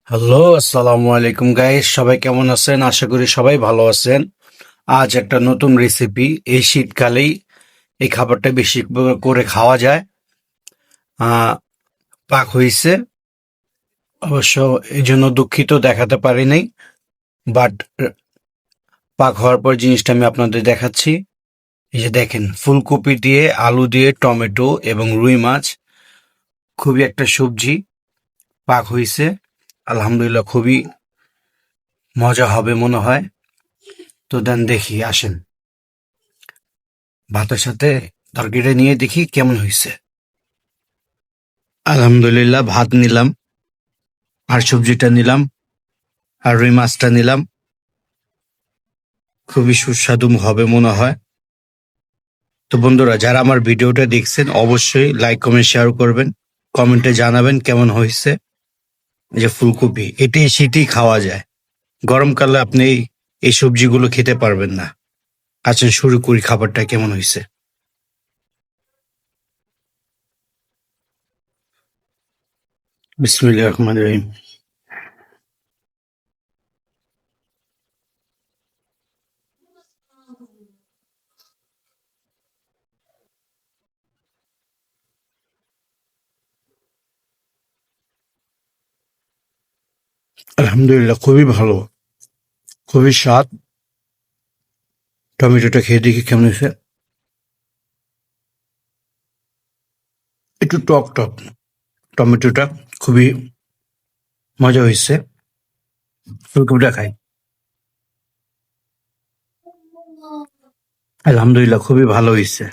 Hello, আসসালামু আলাইকুম guys. সবাই কেমন আছেন? আশা করি সবাই ভালো আছেন। আজ একটা নতুন রেসিপি। এই শীতকালেই এই খাবারটা বেশি করে খাওয়া যায়। আহ, পাক হইছে। অবশ্য এই জন্য দুঃখিত দেখাতে পারি নাই, বাট পাক হওয়ার পর জিনিসটা আমি আপনাদের দেখাচ্ছি। এই যে দেখেন, ফুলকপি দিয়ে, আলু দিয়ে, টমেটো এবং রুই মাছ, খুবই একটা সবজি পাক হইছে। আলহামদুলিল্লাহ, খুবই মজা হবে মনে হয়। তো দেন দেখি, আসেন ভাতের সাথে তরকারিটা নিয়ে দেখি কেমন হয়েছে। আলহামদুলিল্লাহ, ভাত নিলাম, আর সবজিটা নিলাম, আর রুই মাছটা নিলাম। খুবই সুস্বাদু হবে মনে হয়। তো বন্ধুরা, যারা আমার ভিডিওটা দেখছেন অবশ্যই লাইক কমেন্ট শেয়ার করবেন, কমেন্টে জানাবেন কেমন হয়েছে। এই যে ফুলকপি, এটি শীতই খাওয়া যায়, গরমকালে আপনি এই সবজিগুলো খেতে পারবেন না। আচ্ছা, শুরু করি খাবারটা কেমন হয়েছে। বিসমিল্লাহির রহমানির রহিম। আলহামদুলিল্লাহ, খুবই ভালো, খুবই স্বাদ। টমেটোটা খেয়ে দেখি কেমন হয়েছে। একটু টক টক, টমেটোটা খুবই মজা হয়েছে। ফুলকপিটা খাই। আলহামদুলিল্লাহ, খুবই ভালো হয়েছে।